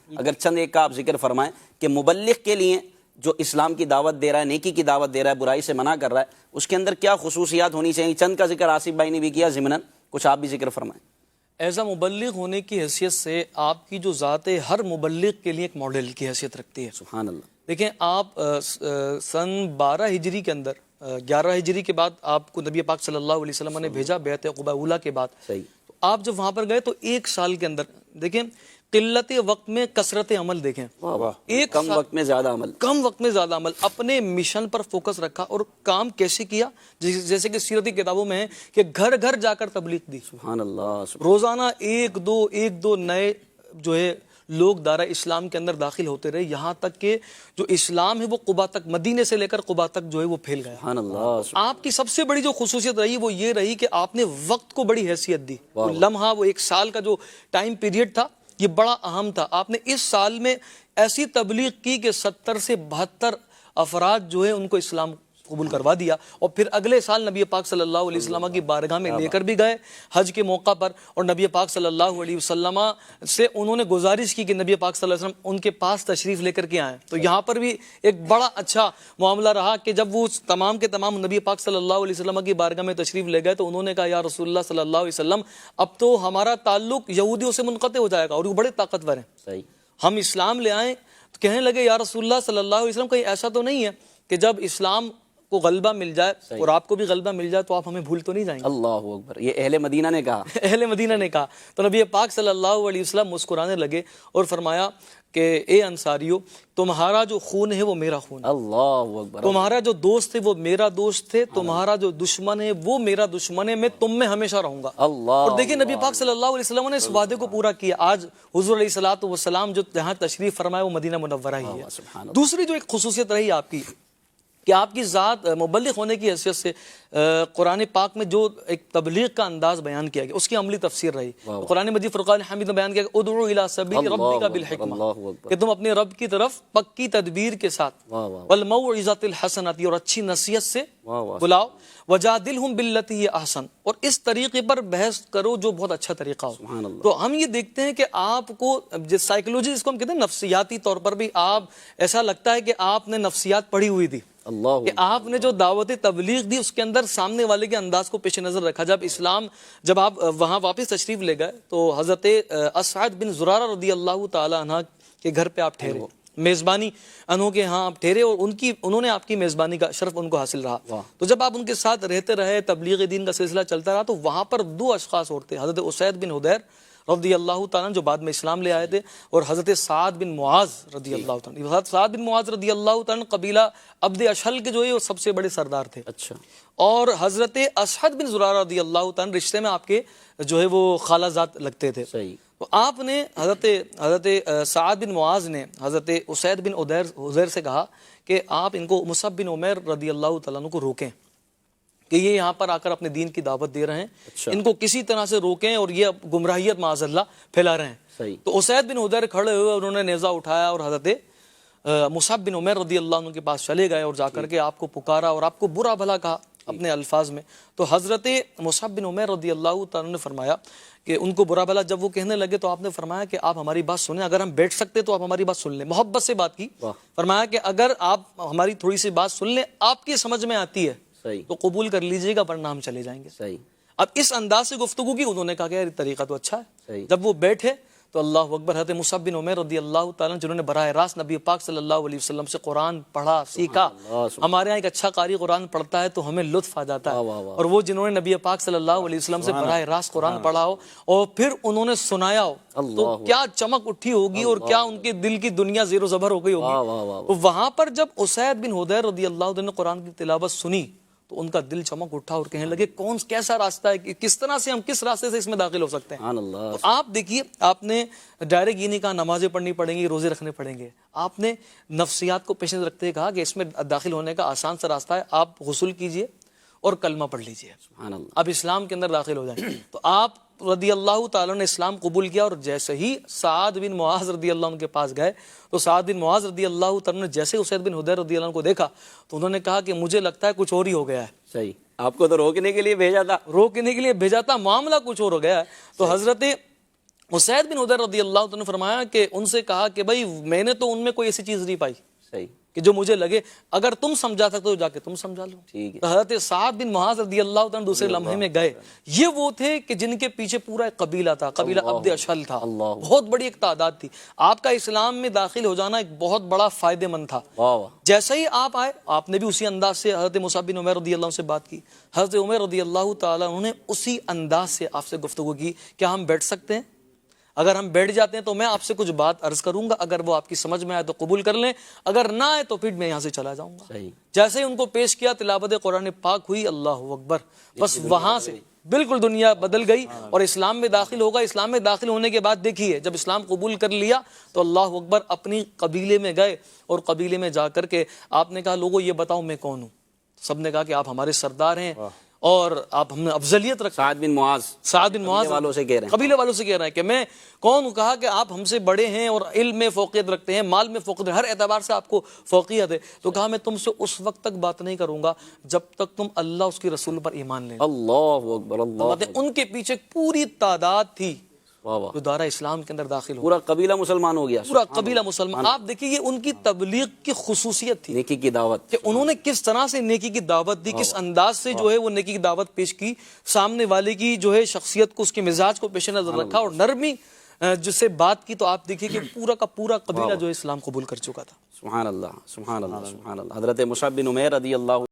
اگر چند ایک کا آپ ذکر فرمائیں کہ مبلغ کے لیے جو اسلام کی دعوت دے رہا ہے، نیکی کی دعوت دے رہا ہے، برائی سے منع کر رہا ہے، اس کے اندر کیا خصوصیات ہونی چاہیے؟ چند کا ذکر آصف بھائی نے بھی کیا ضمناً، کچھ آپ بھی ذکر فرمائیں۔ ایز اے مبلغ ہونے کی حیثیت سے آپ کی جو ذات ہے ہر مبلغ کے لیے ایک ماڈل کی حیثیت رکھتی ہے۔ سبحان اللہ۔ دیکھیں آپ سن 12 ہجری کے اندر 11 ہجری کے بعد آپ کو نبی پاک صلی اللہ علیہ وسلم نے بھیجا بیعت عقبہ اولیٰ کے بعد۔ صحیح۔ تو آپ جب وہاں پر گئے تو ایک سال کے اندر دیکھیں قلت وقت میں کثرت عمل دیکھیں، ایک کم وقت میں زیادہ عمل، کم وقت میں زیادہ عمل، اپنے مشن پر فوکس رکھا اور کام کیسے کیا؟ جیسے کہ سیرتی کتابوں میں ہے کہ گھر گھر جا کر تبلیغ دی، سبحان اللہ۔ روزانہ ایک دو نئے جو ہے لوگ دائرہ اسلام کے اندر داخل ہوتے رہے، یہاں تک کہ جو اسلام ہے وہ قبا تک، مدینے سے لے کر قبا تک جو ہے وہ پھیل گیا۔ سبحان اللہ۔ آپ کی سب سے بڑی جو خصوصیت رہی وہ یہ رہی کہ آپ نے وقت کو بڑی حیثیت دی۔ وہ لمحہ، وہ ایک سال کا جو ٹائم پیریڈ تھا یہ بڑا اہم تھا۔ آپ نے اس سال میں ایسی تبلیغ کی کہ 70 سے 72 افراد جو ہے ان کو اسلام قبول کروا دیا، اور پھر اگلے سال نبی پاک صلی اللہ علیہ وسلم کی بارگاہ میں لے کر بھی گئے حج کے موقع پر، اور نبی پاک صلی اللہ علیہ وسلم سے انہوں نے گزارش کی کہ نبی پاک صلی اللہ علیہ وسلم ان کے پاس تشریف لے کر کے آئیں۔ تو یہاں پر بھی ایک بڑا اچھا معاملہ رہا کہ جب وہ تمام کے تمام نبی پاک صلی اللہ علیہ وسلم کی بارگاہ میں تشریف لے گئے تو انہوں نے کہا یا رسول اللہ صلی اللہ علیہ وسلم اب تو ہمارا تعلق یہودیوں سے منقطع ہو جائے گا، اور وہ بڑے طاقتور ہیں، صحیح، ہم اسلام لے آئیں۔ تو کہنے لگے یا رسول اللہ صلی اللہ علیہ وسلم کہیں ایسا تو نہیں ہے کہ جب اسلام کو غلبہ مل جائے اور آپ کو بھی غلبہ مل جائے تو آپ ہمیں بھول تو نہیں جائیں گے؟ اللہ اکبر، یہ اہل مدینہ نے کہا۔ اہل مدینہ نے کہا تو نبی پاک صلی اللہ علیہ وسلم مسکرانے لگے اور فرمایا کہ اے انصاریو، تمہارا جو خون ہے وہ میرا خون ہے، اللہ اکبر، تمہارا جو دوست ہے وہ میرا دوست ہے، تمہارا جو دشمن ہے وہ میرا دشمن ہے، میں تم میں ہمیشہ رہوں گا۔ اللہ۔ اور دیکھیں نبی پاک صلی اللہ علیہ وسلم نے اس وعدے کو پورا کیا۔ آج حضور علیہ الصلوۃ والسلام جو جہاں تشریف فرمائے وہ مدینہ منورہ ہی ہے۔ دوسری جو ایک خصوصیت رہی آپ کی کہ آپ کی ذات مبلغ ہونے کی حیثیت سے قرآن پاک میں جو ایک تبلیغ کا انداز بیان کیا گیا اس کی عملی تفسیر رہی۔ قرآن مجید فرقان حمید میں بیان کیا کہ ادعو الی سبیل ربک بالحکمہ، کہ تم اپنے رب کی طرف پکی تدبیر کے ساتھ، والموعظۃ الحسنۃ، اور اچھی نصیحت سے بلاؤ، وجادلہم باللتی ہی احسن، اور اس طریقے پر بحث کرو جو بہت اچھا طریقہ ہو۔ تو ہم یہ دیکھتے ہیں کہ آپ کو سائیکولوجی جس کو ہم کہتے ہیں نفسیاتی طور پر بھی آپ ایسا لگتا ہے کہ آپ نے نفسیات پڑھی ہوئی تھی، کہ آپ نے جو دعوت تبلیغ دی اس کے اندر سامنے والے کے انداز کو پیش نظر رکھا۔ جب آپ وہاں واپس تشریف لے گئے تو حضرت اسعد بن زرارہ رضی اللہ تعالی عنہ کے گھر پہ آپ ٹھہرے، میزبانی انہوں کے ہاں آپ ٹھہرے، اور انہوں نے آپ کی میزبانی کا شرف ان کو حاصل رہا۔ تو جب آپ ان کے ساتھ رہتے رہے، تبلیغ دین کا سلسلہ چلتا رہا، تو وہاں پر 2 اشخاص اور تھے، حضرت اسید بن حدیر رضی اللہ تعالیٰ جو بعد میں اسلام لے آئے تھے، اور حضرت سعد بن معاذ رضی اللہ تعالیٰ۔ حضرت سعد بن معاذ رضی اللہ تعالیٰ قبیلہ عبد اشہل کے جو ہے وہ سب سے بڑے سردار تھے۔ اچھا۔ اور حضرت اسعد بن زرارہ رضی اللہ تعالیٰ رشتے میں آپ کے جو ہے وہ خالہ زاد لگتے تھے۔ صحیح۔ تو آپ نے حضرت سعد بن معاذ نے حضرت اسید بن حضیر سے کہا کہ آپ ان کو مصعب بن عمیر رضی اللہ تعالیٰ عنہ کو روکیں کہ یہ یہاں پر آ کر اپنے دین کی دعوت دے رہے ہیں، ان کو کسی طرح سے روکیں، اور یہ گمراہیت معاذ اللہ پھیلا رہے ہیں۔ صحیح۔ تو اسید بن حدیر کھڑے ہوئے، انہوں نے نیزہ اٹھایا اور حضرت مصعب بن عمیر رضی اللہ عنہ کے پاس چلے گئے اور جا کر کے آپ کو پکارا اور آپ کو برا بھلا کہا اپنے الفاظ میں۔ تو حضرت مصعب بن عمیر رضی اللہ تعالیٰ نے فرمایا کہ ان کو برا بھلا جب وہ کہنے لگے تو آپ نے فرمایا کہ آپ ہماری بات سنیں، اگر ہم بیٹھ سکتے تو آپ ہماری بات سن لیں، محبت سے بات کی۔ فرمایا کہ اگر آپ ہماری تھوڑی سی بات سن لیں، آپ کی سمجھ میں آتی ہے تو قبول کر لیجئے گا، ورنہ ہم چلے جائیں گے۔ صحیح۔ اب اس انداز سے گفتگو کی، انہوں نے کہا کہ یہ طریقہ تو اچھا ہے۔ جب وہ بیٹھے تو اللہ اکبر، حضرت مصعب بن عمیر رضی اللہ تعالیٰ جنہوں نے براہ راست نبی پاک صلی اللہ علیہ وسلم سے قرآن پڑھا سیکھا، ہمارے ہاں ایک اچھا قاری قرآن پڑھتا ہے تو ہمیں لطف آ جاتا ہے، اور وہ جنہوں نے نبی پاک صلی اللہ علیہ وسلم سے براہ راست قرآن پڑھا ہو اور پھر انہوں نے سنایا ہو تو کیا چمک اٹھی ہوگی اور کیا ان کے دل کی دنیا زیر و زبر ہو گئی ہوگی۔ تو وہاں پر جب اسید بن حدیر رضی اللہ عنہ نے قرآن کی تلاوت سنی تو ان کا دل چمک اٹھا اور کہنے لگے کیسا راستہ ہے، کس طرح سے ہم کس راستے سے اس میں داخل ہو سکتے ہیں۔ تو آپ دیکھیے، آپ نے ڈائریکٹ یہ نہیں کہا نمازیں پڑھنی پڑیں گی، روزے رکھنے پڑیں گے، آپ نے نفسیات کو پیش نظر رکھتے ہوئے کہا کہ اس میں داخل ہونے کا آسان سا راستہ ہے، آپ غسل کیجئے اور کلمہ پڑھ لیجئے، اب اسلام کے اندر داخل ہو جائیں۔ تو آپ رضی اللہ تعالیٰ نے اسلام قبول کیا، اور جیسے ہی سعد بن معاذ رضی اللہ عنہ کے پاس گئے تو سعد بن معاذ رضی اللہ تعالیٰ نے جیسے اسید بن حدیر رضی اللہ عنہ کو دیکھا تو انہوں نے کہا کہ مجھے لگتا ہے کچھ اور ہی ہو گیا ہے۔ صحیح، آپ کو تو روکنے کے لیے بھیجا تھا، معاملہ کچھ اور ہو گیا ہے۔ تو حضرت اسید بن حضیر رضی اللہ عنہ نے فرمایا کہ ان سے کہا کہ بھائی میں نے تو ان میں کوئی ایسی چیز نہیں پائی صحیح کہ جو مجھے لگے اگر تم سمجھا سکتے ہو جا کے تم سمجھا لو. ٹھیک ہے. تو حضرت سعد بن معاذ رضی اللہ عنہ دوسرے لمحے میں گئے. یہ وہ تھے کہ جن کے پیچھے پورا ایک قبیلہ تھا, قبیلہ عبد اشہل تھا, بہت بڑی ایک تعداد تھی. آپ کا اسلام میں داخل ہو جانا ایک بہت بڑا فائدہ مند تھا. جیسے ہی آپ آئے آپ نے بھی اسی انداز سے حضرت مصعب بن عمیر رضی اللہ عنہ سے بات کی. حضرت عمر رضی اللہ تعالیٰ انہوں نے اسی انداز سے آپ سے گفتگو کی, کیا ہم بیٹھ سکتے ہیں؟ اگر ہم بیٹھ جاتے ہیں تو میں آپ سے کچھ بات عرض کروں گا, اگر وہ آپ کی سمجھ میں آئے تو قبول کر لیں, اگر نہ آئے تو پھر میں یہاں سے چلا جاؤں گا. جیسے ہی ان کو پیش کیا تلاوت قرآن پاک ہوئی, اللہ اکبر, بس وہاں سے بالکل دنیا بدل گئی اور اسلام میں داخل ہوگا. اسلام میں داخل ہونے کے بعد دیکھیے جب اسلام قبول کر لیا تو اللہ اکبر اپنی قبیلے میں گئے اور قبیلے میں جا کر کے آپ نے کہا لوگوں یہ بتاؤ میں کون ہوں. سب نے کہا کہ آپ ہمارے سردار ہیں اور آپ ہم نے افضلیت رکھا. سعد بن معاذ والوں سے کہہ رہے ہیں, قبیلے والوں سے کہہ رہے ہیں کہ میں کون ہوں. کہا کہ آپ ہم سے بڑے ہیں اور علم میں فوقیت رکھتے ہیں, مال میں فوقیت, ہر اعتبار سے آپ کو فوقیت ہے. تو کہا میں تم سے اس وقت تک بات نہیں کروں گا جب تک تم اللہ اس کی رسول پر ایمان لے. اللہ اکبر, اللہ. ان کے پیچھے پوری تعداد تھی جو دارہ اسلام کے اندر داخل ہو, پورا قبیلہ مسلمان ہو گیا, پورا قبیلہ مسلمان. آپ دیکھیے یہ ان کی تبلیغ کی خصوصیت تھی, نیکی کی دعوت, کہ انہوں نے کس طرح سے نیکی کی دعوت دی, کس انداز سے جو ہے وہ نیکی کی دعوت پیش کی, سامنے والے کی جو ہے شخصیت کو, اس کے مزاج کو پیش نظر رکھا اور نرمی جس سے بات کی. تو آپ دیکھیے کہ پورا کا پورا قبیلہ جو اسلام قبول کر چکا تھا. سبحان اللہ, سبحان اللہ, سبحان اللہ. حضرت مصعب بن عمیر رضی اللہ